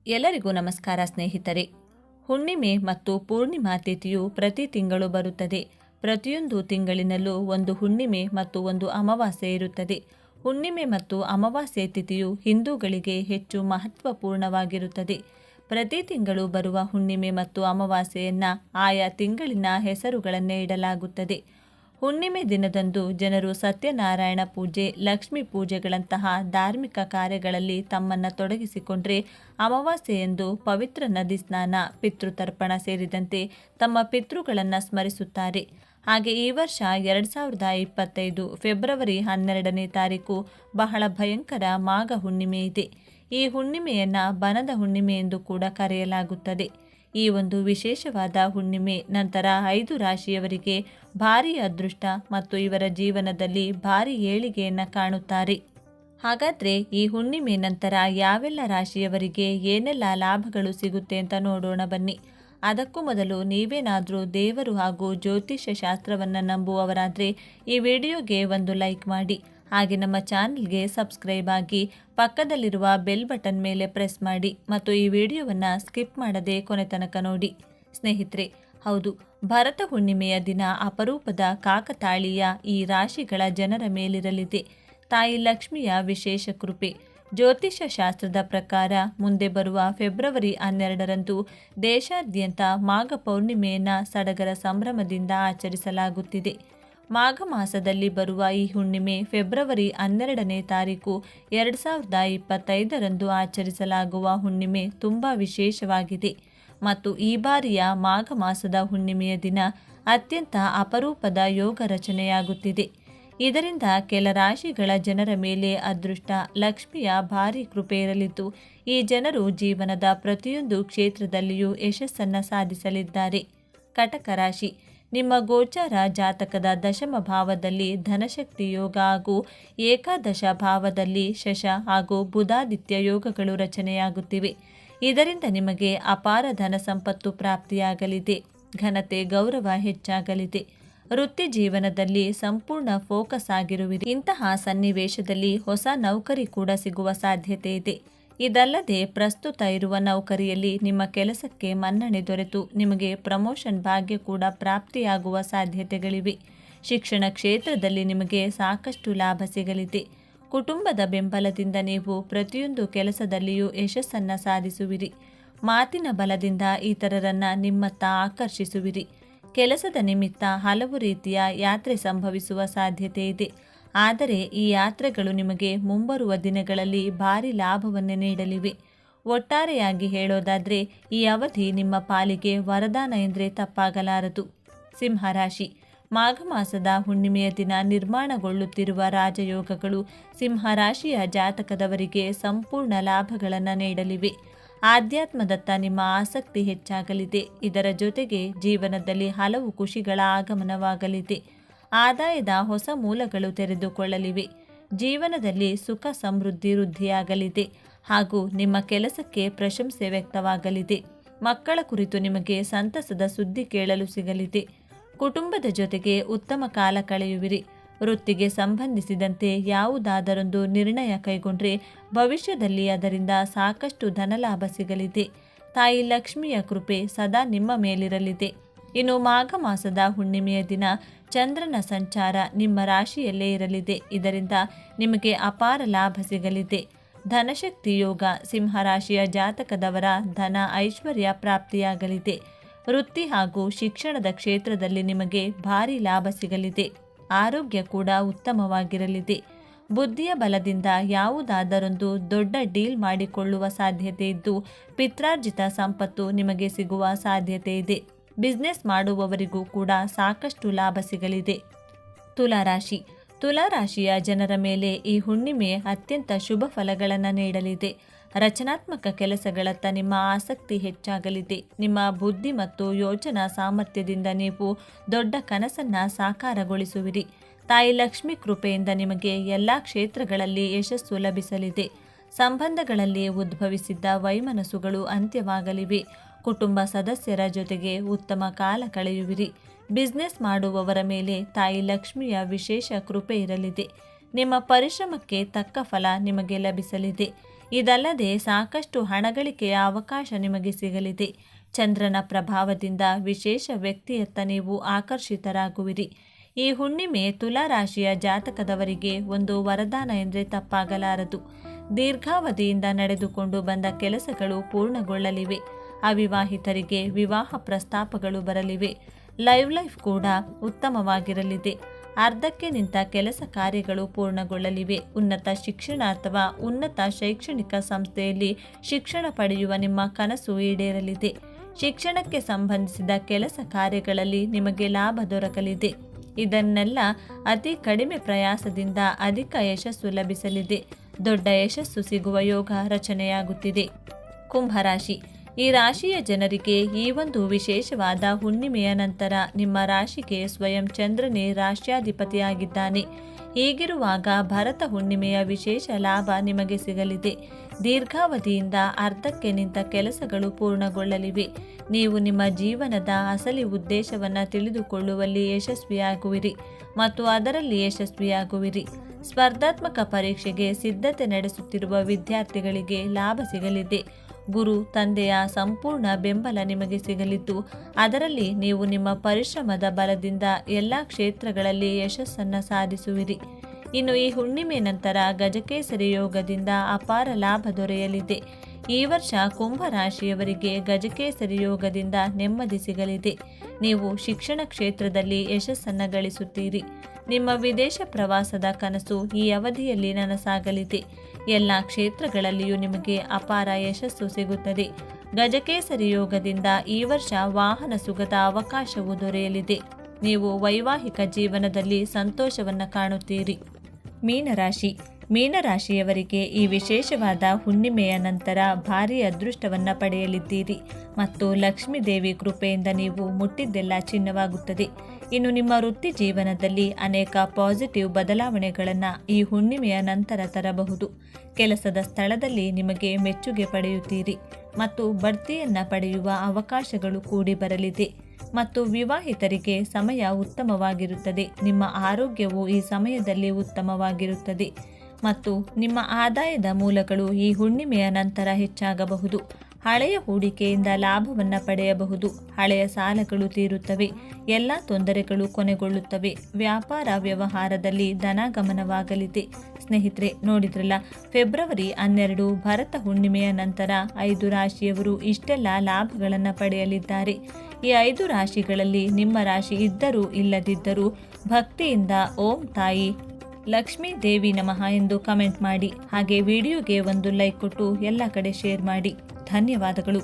ಎಲ್ಲರಿಗೂ ನಮಸ್ಕಾರ ಸ್ನೇಹಿತರೆ. ಹುಣ್ಣಿಮೆ ಮತ್ತು ಪೂರ್ಣಿಮಾ ತಿಥಿಯು ಪ್ರತಿ ತಿಂಗಳು ಬರುತ್ತದೆ. ಪ್ರತಿಯೊಂದು ತಿಂಗಳಿನಲ್ಲೂ ಒಂದು ಹುಣ್ಣಿಮೆ ಮತ್ತು ಒಂದು ಅಮಾವಾಸ್ಯೆ ಇರುತ್ತದೆ. ಹುಣ್ಣಿಮೆ ಮತ್ತು ಅಮಾವಾಸ್ಯೆ ತಿಥಿಯು ಹಿಂದೂಗಳಿಗೆ ಹೆಚ್ಚು ಮಹತ್ವಪೂರ್ಣವಾಗಿರುತ್ತದೆ. ಪ್ರತಿ ತಿಂಗಳು ಬರುವ ಹುಣ್ಣಿಮೆ ಮತ್ತು ಅಮಾವಾಸ್ಯೆಯನ್ನು ಆಯಾ ತಿಂಗಳಿನ ಹೆಸರುಗಳನ್ನೇ ಇಡಲಾಗುತ್ತದೆ. ಹುಣ್ಣಿಮೆ ದಿನದಂದು ಜನರು ಸತ್ಯನಾರಾಯಣ ಪೂಜೆ, ಲಕ್ಷ್ಮೀ ಪೂಜೆಗಳಂತಹ ಧಾರ್ಮಿಕ ಕಾರ್ಯಗಳಲ್ಲಿ ತಮ್ಮನ್ನು ತೊಡಗಿಸಿಕೊಂಡರೆ, ಅಮಾವಾಸ್ಯೆಯಂದು ಪವಿತ್ರ ನದಿ ಸ್ನಾನ, ಪಿತೃತರ್ಪಣ ಸೇರಿದಂತೆ ತಮ್ಮ ಪಿತೃಗಳನ್ನು ಸ್ಮರಿಸುತ್ತಾರೆ. ಹಾಗೆ ಈ ವರ್ಷ 2025 ಫೆಬ್ರವರಿ 12ನೇ ತಾರೀಕು ಬಹಳ ಭಯಂಕರ ಮಾಘ ಹುಣ್ಣಿಮೆ ಇದೆ. ಈ ಹುಣ್ಣಿಮೆಯನ್ನು ಬನದ ಹುಣ್ಣಿಮೆ ಎಂದು ಕೂಡ ಕರೆಯಲಾಗುತ್ತದೆ. ಈ ಒಂದು ವಿಶೇಷವಾದ ಹುಣ್ಣಿಮೆ ನಂತರ 5 ರಾಶಿಯವರಿಗೆ ಭಾರೀ ಅದೃಷ್ಟ ಮತ್ತು ಇವರ ಜೀವನದಲ್ಲಿ ಭಾರೀ ಏಳಿಗೆಯನ್ನು ಕಾಣುತ್ತಾರೆ. ಹಾಗಾದರೆ ಈ ಹುಣ್ಣಿಮೆ ನಂತರ ಯಾವೆಲ್ಲ ರಾಶಿಯವರಿಗೆ ಏನೆಲ್ಲ ಲಾಭಗಳು ಸಿಗುತ್ತೆ ಅಂತ ನೋಡೋಣ ಬನ್ನಿ. ಅದಕ್ಕೂ ಮೊದಲು ನೀವೇನಾದರೂ ದೇವರು ಹಾಗೂ ಜ್ಯೋತಿಷ್ಯ ಶಾಸ್ತ್ರವನ್ನು ನಂಬುವವರಾದರೆ ಈ ವಿಡಿಯೋಗೆ ಒಂದು ಲೈಕ್ ಮಾಡಿ. ಹಾಗೆ ನಮ್ಮ ಚಾನಲ್ಗೆ ಸಬ್ಸ್ಕ್ರೈಬ್ ಆಗಿ ಪಕ್ಕದಲ್ಲಿರುವ ಬೆಲ್ ಬಟನ್ ಮೇಲೆ ಪ್ರೆಸ್ ಮಾಡಿ ಮತ್ತು ಈ ವಿಡಿಯೋವನ್ನು ಸ್ಕಿಪ್ ಮಾಡದೆ ಕೊನೆ ತನಕ ನೋಡಿ. ಸ್ನೇಹಿತರೆ, ಹೌದು, ಭರತ ಹುಣ್ಣಿಮೆಯ ದಿನ ಅಪರೂಪದ ಕಾಕತಾಳೀಯ ಈ ರಾಶಿಗಳ ಜನರ ಮೇಲಿರಲಿದೆ ತಾಯಿ ಲಕ್ಷ್ಮಿಯ ವಿಶೇಷ ಕೃಪೆ. ಜ್ಯೋತಿಷ್ಯ ಶಾಸ್ತ್ರದ ಪ್ರಕಾರ ಮುಂದೆ ಬರುವ ಫೆಬ್ರವರಿ 12ರಂದು ದೇಶಾದ್ಯಂತ ಮಾಘ ಪೌರ್ಣಿಮೆಯನ್ನು ಸಡಗರ ಸಂಭ್ರಮದಿಂದ ಆಚರಿಸಲಾಗುತ್ತಿದೆ. ಮಾಘ ಮಾಸದಲ್ಲಿ ಬರುವ ಈ ಹುಣ್ಣಿಮೆ ಫೆಬ್ರವರಿ 12ನೇ ತಾರೀಕು 2025ರಂದು ಆಚರಿಸಲಾಗುವ ಹುಣ್ಣಿಮೆ ತುಂಬ ವಿಶೇಷವಾಗಿದೆ ಮತ್ತು ಈ ಬಾರಿಯ ಮಾಘ ಮಾಸದ ಹುಣ್ಣಿಮೆಯ ದಿನ ಅತ್ಯಂತ ಅಪರೂಪದ ಯೋಗ ರಚನೆಯಾಗುತ್ತಿದೆ. ಇದರಿಂದ ಕೆಲ ರಾಶಿಗಳ ಜನರ ಮೇಲೆ ಅದೃಷ್ಟ, ಲಕ್ಷ್ಮಿಯ ಭಾರೀ ಕೃಪೆ ಇರಲಿದ್ದು ಈ ಜನರು ಜೀವನದ ಪ್ರತಿಯೊಂದು ಕ್ಷೇತ್ರದಲ್ಲಿಯೂ ಯಶಸ್ಸನ್ನು ಸಾಧಿಸಲಿದ್ದಾರೆ. ಕಟಕ ರಾಶಿ, ನಿಮ್ಮ ಗೋಚಾರ ಜಾತಕದ ದಶಮ ಭಾವದಲ್ಲಿ ಧನಶಕ್ತಿ ಯೋಗ ಹಾಗೂ ಏಕಾದಶ ಭಾವದಲ್ಲಿ ಶಶ ಹಾಗೂ ಬುಧಾದಿತ್ಯ ಯೋಗಗಳು ರಚನೆಯಾಗುತ್ತಿವೆ. ಇದರಿಂದ ನಿಮಗೆ ಅಪಾರ ಧನ ಸಂಪತ್ತು ಪ್ರಾಪ್ತಿಯಾಗಲಿದೆ. ಘನತೆ, ಗೌರವ ಹೆಚ್ಚಾಗಲಿದೆ. ವೃತ್ತಿ ಜೀವನದಲ್ಲಿ ಸಂಪೂರ್ಣ ಫೋಕಸ್ ಆಗಿರುವಿರಿ. ಇಂತಹ ಸನ್ನಿವೇಶದಲ್ಲಿ ಹೊಸ ನೌಕರಿ ಕೂಡ ಸಿಗುವ ಸಾಧ್ಯತೆ ಇದೆ. ಇದಲ್ಲದೆ ಪ್ರಸ್ತುತ ಇರುವ ನೌಕರಿಯಲ್ಲಿ ನಿಮ್ಮ ಕೆಲಸಕ್ಕೆ ಮನ್ನಣೆ ದೊರೆತು ನಿಮಗೆ ಪ್ರಮೋಷನ್ ಭಾಗ್ಯ ಕೂಡ ಪ್ರಾಪ್ತಿಯಾಗುವ ಸಾಧ್ಯತೆಗಳಿವೆ. ಶಿಕ್ಷಣ ಕ್ಷೇತ್ರದಲ್ಲಿ ನಿಮಗೆ ಸಾಕಷ್ಟು ಲಾಭ ಸಿಗಲಿದೆ. ಕುಟುಂಬದ ಬೆಂಬಲದಿಂದ ನೀವು ಪ್ರತಿಯೊಂದು ಕೆಲಸದಲ್ಲಿಯೂ ಯಶಸ್ಸನ್ನು ಸಾಧಿಸುವಿರಿ. ಮಾತಿನ ಬಲದಿಂದ ಇತರರನ್ನು ನಿಮ್ಮತ್ತ ಆಕರ್ಷಿಸುವಿರಿ. ಕೆಲಸದ ನಿಮಿತ್ತ ಹಲವು ರೀತಿಯ ಯಾತ್ರೆ ಸಂಭವಿಸುವ ಸಾಧ್ಯತೆ ಇದೆ. ಆದರೆ ಈ ಯಾತ್ರೆಗಳು ನಿಮಗೆ ಮುಂಬರುವ ದಿನಗಳಲ್ಲಿ ಭಾರಿ ಲಾಭವನ್ನು ನೀಡಲಿವೆ. ಒಟ್ಟಾರೆಯಾಗಿ ಹೇಳೋದಾದರೆ ಈ ಅವಧಿ ನಿಮ್ಮ ಪಾಲಿಗೆ ವರದಾನ ಎಂದರೆ ತಪ್ಪಾಗಲಾರದು. ಸಿಂಹರಾಶಿ, ಮಾಘ ಮಾಸದ ಹುಣ್ಣಿಮೆಯ ದಿನ ನಿರ್ಮಾಣಗೊಳ್ಳುತ್ತಿರುವ ರಾಜಯೋಗಗಳು ಸಿಂಹರಾಶಿಯ ಜಾತಕದವರಿಗೆ ಸಂಪೂರ್ಣ ಲಾಭಗಳನ್ನು ನೀಡಲಿವೆ. ಆಧ್ಯಾತ್ಮದತ್ತ ನಿಮ್ಮ ಆಸಕ್ತಿ ಹೆಚ್ಚಾಗಲಿದೆ. ಇದರ ಜೊತೆಗೆ ಜೀವನದಲ್ಲಿ ಹಲವು ಖುಷಿಗಳ ಆಗಮನವಾಗಲಿದೆ. ಆದಾಯದ ಹೊಸ ಮೂಲಗಳು ತೆರೆದುಕೊಳ್ಳಲಿವೆ. ಜೀವನದಲ್ಲಿ ಸುಖ ಸಮೃದ್ಧಿ ವೃದ್ಧಿಯಾಗಲಿದೆ ಹಾಗೂ ನಿಮ್ಮ ಕೆಲಸಕ್ಕೆ ಪ್ರಶಂಸೆ ವ್ಯಕ್ತವಾಗಲಿದೆ. ಮಕ್ಕಳ ಕುರಿತು ನಿಮಗೆ ಸಂತಸದ ಸುದ್ದಿ ಕೇಳಲು ಸಿಗಲಿದೆ. ಕುಟುಂಬದ ಜೊತೆಗೆ ಉತ್ತಮ ಕಾಲ ಕಳೆಯುವಿರಿ. ವೃತ್ತಿಗೆ ಸಂಬಂಧಿಸಿದಂತೆ ಯಾವುದಾದರೊಂದು ನಿರ್ಣಯ ಕೈಗೊಂಡ್ರೆ ಭವಿಷ್ಯದಲ್ಲಿ ಅದರಿಂದ ಸಾಕಷ್ಟು ಧನಲಾಭ ಸಿಗಲಿದೆ. ತಾಯಿ ಲಕ್ಷ್ಮಿಯ ಕೃಪೆ ಸದಾ ನಿಮ್ಮ ಮೇಲಿರಲಿದೆ. ಇನ್ನು ಮಾಘ ಮಾಸದ ಹುಣ್ಣಿಮೆಯ ದಿನ ಚಂದ್ರನ ಸಂಚಾರ ನಿಮ್ಮ ರಾಶಿಯಲ್ಲೇ ಇರಲಿದೆ. ಇದರಿಂದ ನಿಮಗೆ ಅಪಾರ ಲಾಭ ಸಿಗಲಿದೆ. ಧನಶಕ್ತಿ ಯೋಗ, ಸಿಂಹರಾಶಿಯ ಜಾತಕದವರ ಧನ ಐಶ್ವರ್ಯ ಪ್ರಾಪ್ತಿಯಾಗಲಿದೆ. ವೃತ್ತಿ ಹಾಗೂ ಶಿಕ್ಷಣದ ಕ್ಷೇತ್ರದಲ್ಲಿ ನಿಮಗೆ ಭಾರಿ ಲಾಭ ಸಿಗಲಿದೆ. ಆರೋಗ್ಯ ಕೂಡ ಉತ್ತಮವಾಗಿರಲಿದೆ. ಬುದ್ಧಿಯ ಬಲದಿಂದ ಯಾವುದಾದರೊಂದು ದೊಡ್ಡ ಡೀಲ್ ಮಾಡಿಕೊಳ್ಳುವ ಸಾಧ್ಯತೆ ಇದ್ದು ಪಿತ್ರಾರ್ಜಿತ ಸಂಪತ್ತು ನಿಮಗೆ ಸಿಗುವ ಸಾಧ್ಯತೆ ಇದೆ. ಬಿಸ್ನೆಸ್ ಮಾಡುವವರಿಗೂ ಕೂಡ ಸಾಕಷ್ಟು ಲಾಭ ಸಿಗಲಿದೆ. ತುಲಾರಾಶಿ, ತುಲಾರಾಶಿಯ ಜನರ ಮೇಲೆ ಈ ಹುಣ್ಣಿಮೆ ಅತ್ಯಂತ ಶುಭ ಫಲಗಳನ್ನು ನೀಡಲಿದೆ. ರಚನಾತ್ಮಕ ಕೆಲಸಗಳತ್ತ ನಿಮ್ಮ ಆಸಕ್ತಿ ಹೆಚ್ಚಾಗಲಿದೆ. ನಿಮ್ಮ ಬುದ್ಧಿ ಮತ್ತು ಯೋಚನಾ ಸಾಮರ್ಥ್ಯದಿಂದ ನೀವು ದೊಡ್ಡ ಕನಸನ್ನು ಸಾಕಾರಗೊಳಿಸುವಿರಿ. ತಾಯಿ ಲಕ್ಷ್ಮಿ ಕೃಪೆಯಿಂದ ನಿಮಗೆ ಎಲ್ಲ ಕ್ಷೇತ್ರಗಳಲ್ಲಿ ಯಶಸ್ಸು ಲಭಿಸಲಿದೆ. ಸಂಬಂಧಗಳಲ್ಲಿ ಉದ್ಭವಿಸಿದ್ದ ವೈಮನಸ್ಸುಗಳು ಅಂತ್ಯವಾಗಲಿವೆ. ಕುಟುಂಬ ಸದಸ್ಯರ ಜೊತೆಗೆ ಉತ್ತಮ ಕಾಲ ಕಳೆಯುವಿರಿ. ಬಿಸ್ನೆಸ್ ಮಾಡುವವರ ಮೇಲೆ ತಾಯಿ ಲಕ್ಷ್ಮಿಯ ವಿಶೇಷ ಕೃಪೆ ಇರಲಿದೆ. ನಿಮ್ಮ ಪರಿಶ್ರಮಕ್ಕೆ ತಕ್ಕ ಫಲ ನಿಮಗೆ ಲಭಿಸಲಿದೆ. ಇದಲ್ಲದೆ ಸಾಕಷ್ಟು ಹಣಗಳಿಕೆಯ ಅವಕಾಶ ನಿಮಗೆ ಸಿಗಲಿದೆ. ಚಂದ್ರನ ಪ್ರಭಾವದಿಂದ ವಿಶೇಷ ವ್ಯಕ್ತಿಯತ್ತ ನೀವು ಆಕರ್ಷಿತರಾಗುವಿರಿ. ಈ ಹುಣ್ಣಿಮೆ ತುಲಾ ರಾಶಿಯ ಜಾತಕದವರಿಗೆ ಒಂದು ವರದಾನ ಎಂದರೆ ತಪ್ಪಾಗಲಾರದು. ದೀರ್ಘಾವಧಿಯಿಂದ ನಡೆದುಕೊಂಡು ಬಂದ ಕೆಲಸಗಳು ಪೂರ್ಣಗೊಳ್ಳಲಿವೆ. ಅವಿವಾಹಿತರಿಗೆ ವಿವಾಹ ಪ್ರಸ್ತಾಪಗಳು ಬರಲಿವೆ. ಲೈಫ್ ಕೂಡ ಉತ್ತಮವಾಗಿರಲಿದೆ. ಅರ್ಧಕ್ಕೆ ನಿಂತ ಕೆಲಸ ಕಾರ್ಯಗಳು ಪೂರ್ಣಗೊಳ್ಳಲಿವೆ. ಉನ್ನತ ಶಿಕ್ಷಣ ಅಥವಾ ಉನ್ನತ ಶೈಕ್ಷಣಿಕ ಸಂಸ್ಥೆಯಲ್ಲಿ ಶಿಕ್ಷಣ ಪಡೆಯುವ ನಿಮ್ಮ ಕನಸು ಈಡೇರಲಿದೆ. ಶಿಕ್ಷಣಕ್ಕೆ ಸಂಬಂಧಿಸಿದ ಕೆಲಸ ಕಾರ್ಯಗಳಲ್ಲಿ ನಿಮಗೆ ಲಾಭ ದೊರಕಲಿದೆ. ಇದನ್ನೆಲ್ಲ ಅತಿ ಕಡಿಮೆ ಪ್ರಯಾಸದಿಂದ ಅಧಿಕ ಯಶಸ್ಸು ಲಭಿಸಲಿದೆ. ದೊಡ್ಡ ಯಶಸ್ಸು ಸಿಗುವ ಯೋಗ ರಚನೆಯಾಗುತ್ತಿದೆ. ಕುಂಭರಾಶಿ. ಈ ರಾಶಿಯ ಜನರಿಗೆ ಈ ಒಂದು ವಿಶೇಷವಾದ ಹುಣ್ಣಿಮೆಯ ನಂತರ ನಿಮ್ಮ ರಾಶಿಗೆ ಸ್ವಯಂ ಚಂದ್ರನೇ ರಾಶ್ಯಾಧಿಪತಿಯಾಗಿದ್ದಾನೆ. ಹೀಗಿರುವಾಗ ಭರತ ಹುಣ್ಣಿಮೆಯ ವಿಶೇಷ ಲಾಭ ನಿಮಗೆ ಸಿಗಲಿದೆ. ದೀರ್ಘಾವಧಿಯಿಂದ ಅರ್ಧಕ್ಕೆ ನಿಂತ ಕೆಲಸಗಳು ಪೂರ್ಣಗೊಳ್ಳಲಿವೆ. ನೀವು ನಿಮ್ಮ ಜೀವನದ ಅಸಲಿ ಉದ್ದೇಶವನ್ನು ತಿಳಿದುಕೊಳ್ಳುವಲ್ಲಿ ಯಶಸ್ವಿಯಾಗುವಿರಿ ಮತ್ತು ಅದರಲ್ಲಿ ಯಶಸ್ವಿಯಾಗುವಿರಿ. ಸ್ಪರ್ಧಾತ್ಮಕ ಪರೀಕ್ಷೆಗೆ ಸಿದ್ಧತೆ ನಡೆಸುತ್ತಿರುವ ವಿದ್ಯಾರ್ಥಿಗಳಿಗೆ ಲಾಭ ಸಿಗಲಿದೆ. ಗುರು ತಂದೆಯ ಸಂಪೂರ್ಣ ಬೆಂಬಲ ನಿಮಗೆ ಸಿಗಲಿದ್ದು ಅದರಲ್ಲಿ ನೀವು ನಿಮ್ಮ ಪರಿಶ್ರಮದ ಬಲದಿಂದ ಎಲ್ಲ ಕ್ಷೇತ್ರಗಳಲ್ಲಿ ಯಶಸ್ಸನ್ನು ಸಾಧಿಸುವಿರಿ. ಇನ್ನು ಈ ಹುಣ್ಣಿಮೆ ನಂತರ ಗಜಕೇಸರಿ ಯೋಗದಿಂದ ಅಪಾರ ಲಾಭ ದೊರೆಯಲಿದೆ. ಈ ವರ್ಷ ಕುಂಭರಾಶಿಯವರಿಗೆ ಗಜಕೇಸರಿ ಯೋಗದಿಂದ ನೆಮ್ಮದಿ ಸಿಗಲಿದೆ. ನೀವು ಶಿಕ್ಷಣ ಕ್ಷೇತ್ರದಲ್ಲಿ ಯಶಸ್ಸನ್ನು ಗಳಿಸುತ್ತೀರಿ. ನಿಮ್ಮ ವಿದೇಶ ಪ್ರವಾಸದ ಕನಸು ಈ ಅವಧಿಯಲ್ಲಿ ನನಸಾಗಲಿದೆ. ಎಲ್ಲ ಕ್ಷೇತ್ರಗಳಲ್ಲಿಯೂ ನಿಮಗೆ ಅಪಾರ ಯಶಸ್ಸು ಸಿಗುತ್ತದೆ. ಗಜಕೇಸರಿ ಯೋಗದಿಂದ ಈ ವರ್ಷ ವಾಹನ ಸುಖದ ಅವಕಾಶವೂ ದೊರೆಯಲಿದೆ. ನೀವು ವೈವಾಹಿಕ ಜೀವನದಲ್ಲಿ ಸಂತೋಷವನ್ನು ಕಾಣುತ್ತೀರಿ. ಮೀನರಾಶಿ. ಮೀನರಾಶಿಯವರಿಗೆ ಈ ವಿಶೇಷವಾದ ಹುಣ್ಣಿಮೆಯ ನಂತರ ಭಾರೀ ಅದೃಷ್ಟವನ್ನು ಪಡೆಯಲಿದ್ದೀರಿ ಮತ್ತು ಲಕ್ಷ್ಮೀ ದೇವಿ ಕೃಪೆಯಿಂದ ನೀವು ಮುಟ್ಟಿದ್ದೆಲ್ಲ ಚಿನ್ನವಾಗುತ್ತದೆ. ಇನ್ನು ನಿಮ್ಮ ವೃತ್ತಿ ಜೀವನದಲ್ಲಿ ಅನೇಕ ಪಾಸಿಟಿವ್ ಬದಲಾವಣೆಗಳನ್ನು ಈ ಹುಣ್ಣಿಮೆಯ ನಂತರ ತರಬಹುದು. ಕೆಲಸದ ಸ್ಥಳದಲ್ಲಿ ನಿಮಗೆ ಮೆಚ್ಚುಗೆ ಪಡೆಯುತ್ತೀರಿ ಮತ್ತು ಬಡ್ತಿಯನ್ನು ಪಡೆಯುವ ಅವಕಾಶಗಳು ಕೂಡಿ ಬರಲಿದೆ. ಮತ್ತು ವಿವಾಹಿತರಿಗೆ ಸಮಯ ಉತ್ತಮವಾಗಿರುತ್ತದೆ. ನಿಮ್ಮ ಆರೋಗ್ಯವು ಈ ಸಮಯದಲ್ಲಿ ಉತ್ತಮವಾಗಿರುತ್ತದೆ ಮತ್ತು ನಿಮ್ಮ ಆದಾಯದ ಮೂಲಗಳು ಈ ಹುಣ್ಣಿಮೆಯ ನಂತರ ಹೆಚ್ಚಾಗಬಹುದು. ಹಳೆಯ ಹೂಡಿಕೆಯಿಂದ ಲಾಭವನ್ನು ಪಡೆಯಬಹುದು. ಹಳೆಯ ಸಾಲಗಳು ತೀರುತ್ತವೆ. ಎಲ್ಲ ತೊಂದರೆಗಳು ಕೊನೆಗೊಳ್ಳುತ್ತವೆ. ವ್ಯಾಪಾರ ವ್ಯವಹಾರದಲ್ಲಿ ಧನಾಗಮನವಾಗಲಿದೆ. ಸ್ನೇಹಿತರೆ, ನೋಡಿದ್ರಲ್ಲ, ಫೆಬ್ರವರಿ 12 ಭರತ ಹುಣ್ಣಿಮೆಯ ನಂತರ 5 ರಾಶಿಯವರು ಇಷ್ಟೆಲ್ಲ ಲಾಭಗಳನ್ನು ಪಡೆಯಲಿದ್ದಾರೆ. ಈ 5 ರಾಶಿಗಳಲ್ಲಿ ನಿಮ್ಮ ರಾಶಿ ಇದ್ದರೂ ಇಲ್ಲದಿದ್ದರೂ ಭಕ್ತಿಯಿಂದ ಓಂ ತಾಯಿ ಲಕ್ಷ್ಮೀ ದೇವಿ ನಮಃ ಎಂದು ಕಮೆಂಟ್ ಮಾಡಿ. ಹಾಗೆ ವಿಡಿಯೋಗೆ ಒಂದು ಲೈಕ್ ಕೊಟ್ಟು ಎಲ್ಲ ಕಡೆ ಶೇರ್ ಮಾಡಿ. ಧನ್ಯವಾದಗಳು.